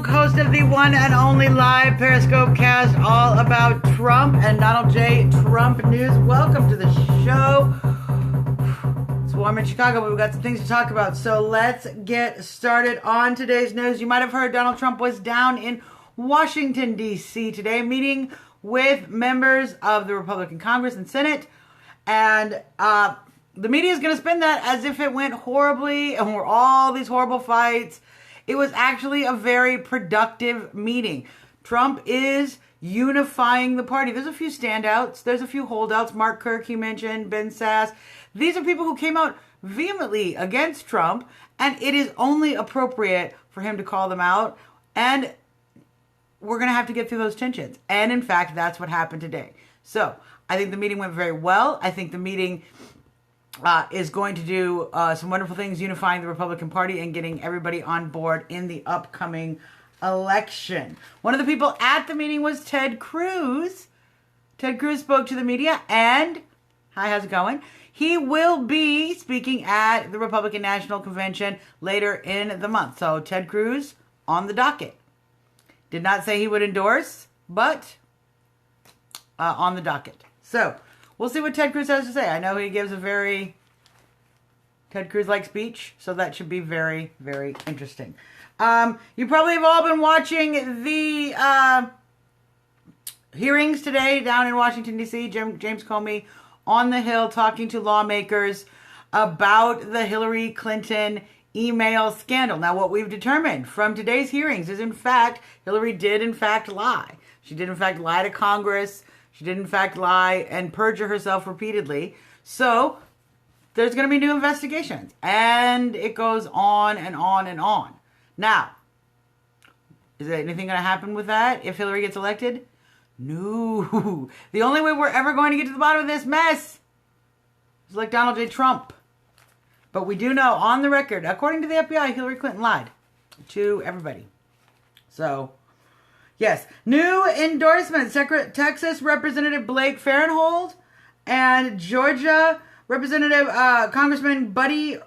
Host of the one and only live Periscope cast all about Trump and Donald J. Trump news. Welcome to the show. It's warm in Chicago, but we've got some things to talk about. So let's get started on today's news. You might have heard Donald Trump was down in Washington, D.C. today, meeting with members of the Republican Congress and Senate. And the media is going to spin that as if it went horribly and were all these horrible fights. It was actually a very productive meeting. Trump is unifying the party. There's a few standouts. There's a few holdouts. Mark Kirk, you mentioned, Ben Sass. These are people who came out vehemently against Trump, and it is only appropriate for him to call them out. And we're going to have to get through those tensions. And in fact, that's what happened today. So I think the meeting went very well. I think the meeting is going to do some wonderful things, unifying the Republican Party and getting everybody on board in the upcoming election. One of the people at the meeting was Ted Cruz. Ted Cruz spoke to the media and, hi, how's it going? He will be speaking at the Republican National Convention later in the month. So Ted Cruz on the docket. Did not say he would endorse, but on the docket. So we'll see what Ted Cruz has to say. I know he gives a very Ted Cruz-like speech, so that should be very, very interesting. You probably have all been watching the hearings today down in Washington, D.C. James Comey on the Hill talking to lawmakers about the Hillary Clinton email scandal. Now, what we've determined from today's hearings is, in fact, Hillary did, in fact, lie. She did, in fact, lie to Congress. She did, in fact, lie and perjure herself repeatedly. So there's going to be new investigations. And it goes on and on and on. Now, is there anything going to happen with that if Hillary gets elected? No. The only way we're ever going to get to the bottom of this mess is like Donald J. Trump. But we do know on the record, according to the FBI, Hillary Clinton lied to everybody. So yes, new endorsements. Texas Representative Blake Farenthold and Georgia Representative Congressman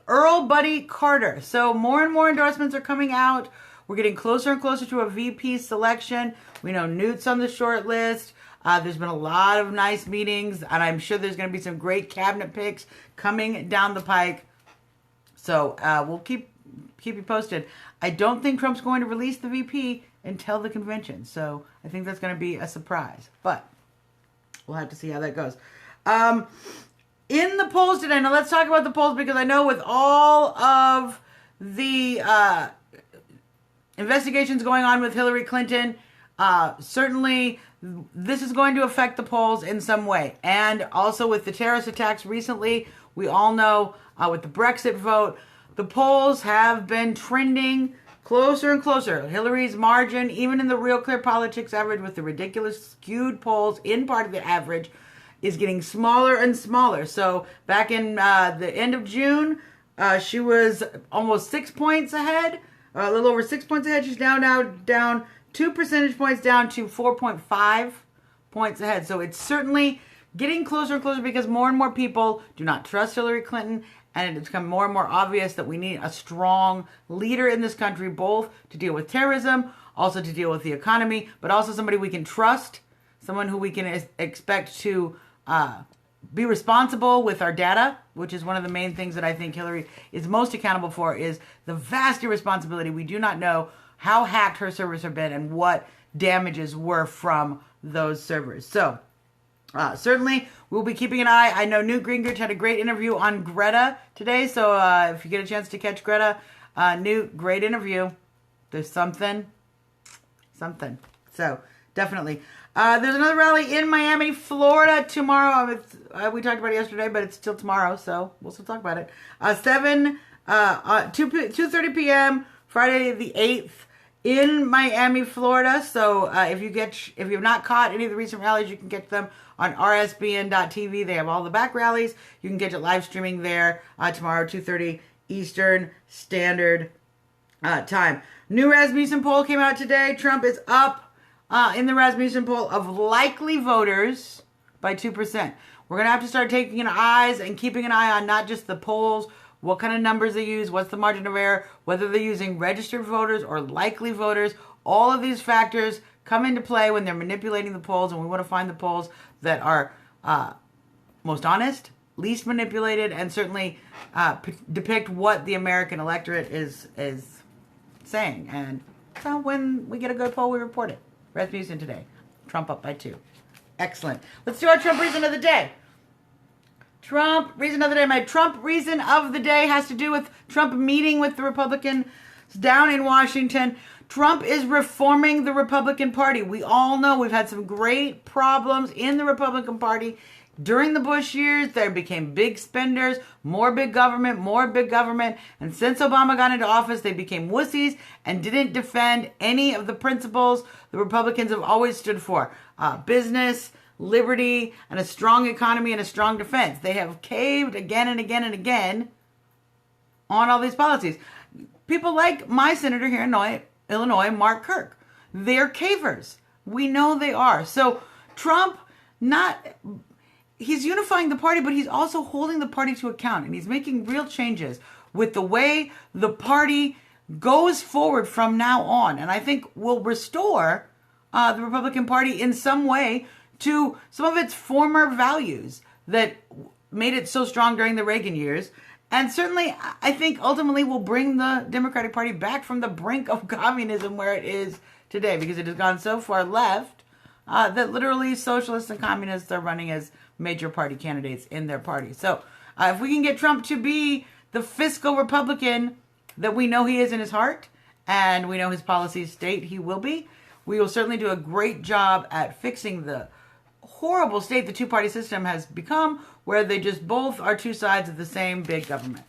Earl Buddy Carter. So more and more endorsements are coming out. We're getting closer and closer to a VP selection. We know Newt's on the short list. There's been a lot of nice meetings, and I'm sure there's going to be some great cabinet picks coming down the pike. So we'll keep you posted. I don't think Trump's going to release the VP until the convention. So I think that's going to be a surprise. But we'll have to see how that goes. In the polls today, now let's talk about the polls, because I know with all of the investigations going on with Hillary Clinton, certainly this is going to affect the polls in some way. And also with the terrorist attacks recently, we all know with the Brexit vote, the polls have been trending closer and closer. Hillary's margin, even in the Real Clear Politics average with the ridiculous skewed polls in part of the average, is getting smaller and smaller. So back in the end of June, she was almost 6 points ahead, a little over 6 points ahead. She's now down 2 percentage points down to 4.5 points ahead. So it's certainly getting closer and closer because more and more people do not trust Hillary Clinton. And it's become more and more obvious that we need a strong leader in this country, both to deal with terrorism, also to deal with the economy, but also somebody we can trust, someone who we can expect to be responsible with our data, which is one of the main things that I think Hillary is most accountable for, is the vast irresponsibility. We do not know how hacked her servers have been and what damages were from those servers. So certainly, we'll be keeping an eye. I know Newt Gingrich had a great interview on Greta today, so if you get a chance to catch Greta, Newt, great interview. There's something. So, definitely. There's another rally in Miami, Florida tomorrow. We talked about it yesterday, but it's still tomorrow, so we'll still talk about it. 2:30 p.m., Friday the 8th in Miami, Florida. So if you've not caught any of the recent rallies, you can get them on rsbn.tv. They have all the back rallies. You can get it live streaming there tomorrow, 2:30 Eastern Standard Time. New Rasmussen poll came out today. Trump is up in the Rasmussen poll of likely voters by 2%. We're going to have to start taking eyes and keeping an eye on not just the polls, what kind of numbers they use, what's the margin of error, whether they're using registered voters or likely voters. All of these factors come into play when they're manipulating the polls, and we want to find the polls that are most honest, least manipulated, and certainly depict what the American electorate is saying. And so when we get a good poll, we report it. Rasmussen today. Trump up by 2. Excellent. Let's do our Trump reason of the day. Trump reason of the day. My Trump reason of the day has to do with Trump meeting with the Republicans down in Washington. Trump is reforming the Republican Party. We all know we've had some great problems in the Republican Party. During the Bush years, they became big spenders, more big government. And since Obama got into office, they became wussies and didn't defend any of the principles the Republicans have always stood for. Business, liberty, and a strong economy and a strong defense. They have caved again and again and again on all these policies. People like my senator here in Illinois, Mark Kirk, they're cavers. We know they are. So Trump, he's unifying the party, but he's also holding the party to account, and he's making real changes with the way the party goes forward from now on. And I think will restore the Republican Party in some way to some of its former values that made it so strong during the Reagan years. And certainly, I think ultimately will bring the Democratic Party back from the brink of communism where it is today, because it has gone so far left that literally socialists and communists are running as major party candidates in their party. So if we can get Trump to be the fiscal Republican that we know he is in his heart, and we know his policies state he will be, we will certainly do a great job at fixing the horrible state the two-party system has become, where they just both are two sides of the same big government.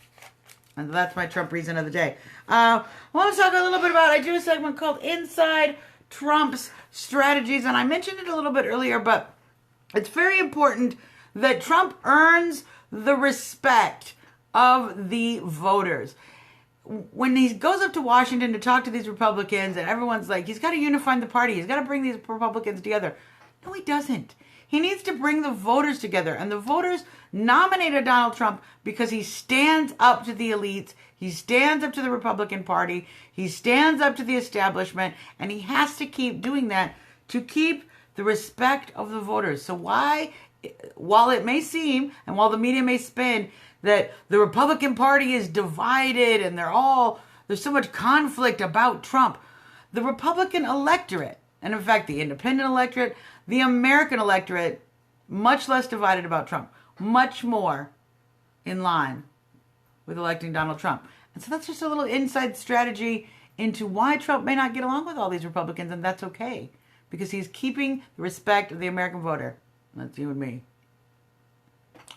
And that's my Trump reason of the day. I want to talk a little bit about, I do a segment called Inside Trump's Strategies, and I mentioned it a little bit earlier, but it's very important that Trump earns the respect of the voters. When he goes up to Washington to talk to these Republicans, and everyone's like, he's got to unify the party, he's got to bring these Republicans together. No, he doesn't. He needs to bring the voters together. And the voters nominated Donald Trump because he stands up to the elites. He stands up to the Republican Party. He stands up to the establishment. And he has to keep doing that to keep the respect of the voters. So while it may seem, and while the media may spin, that the Republican Party is divided and there's so much conflict about Trump, the Republican electorate, and in fact the independent electorate, the American electorate, much less divided about Trump, much more in line with electing Donald Trump. And so that's just a little inside strategy into why Trump may not get along with all these Republicans, and that's okay, because he's keeping the respect of the American voter. That's you and me.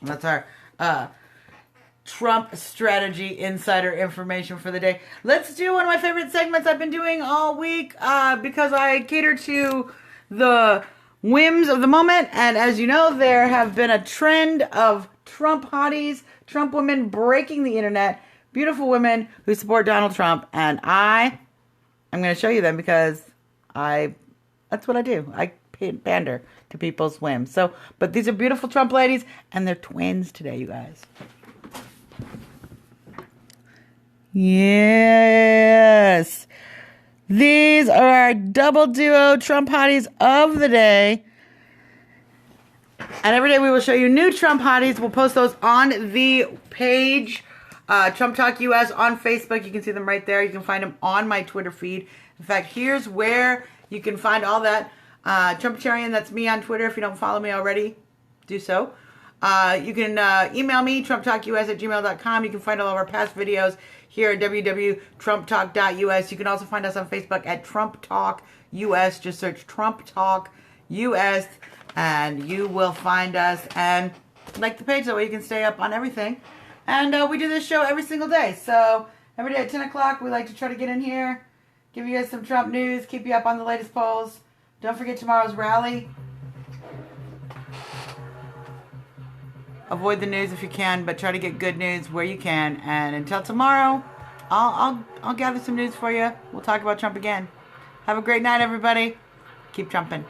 And that's our Trump strategy insider information for the day. Let's do one of my favorite segments I've been doing all week because I cater to the whims of the moment. And as you know, there have been a trend of Trump hotties, Trump women breaking the internet, beautiful women who support Donald Trump. And I'm going to show you them because that's what I do. I pander to people's whims. So, but these are beautiful Trump ladies, and they're twins today, you guys. Yes. These are our double duo Trump hotties of the day. And every day we will show you new Trump hotties. We'll post those on the page, Trump Talk US on Facebook. You can see them right there. You can find them on my Twitter feed. In fact, here's where you can find all that. Trumpitarian, that's me on Twitter. If you don't follow me already, do so. You can email me, trumptalkus@gmail.com. You can find all of our past videos here at www.trumptalk.us. You can also find us on Facebook at Trump Talk US. Just search Trump Talk US and you will find us. And like the page, that way you can stay up on everything. And we do this show every single day. So Every day at 10 o'clock, we like to try to get in here, give you guys some Trump news, keep you up on the latest polls. Don't forget tomorrow's rally. Avoid the news if you can, but try to get good news where you can. And until tomorrow, I'll gather some news for you. We'll talk about Trump again. Have a great night, everybody. Keep trumping.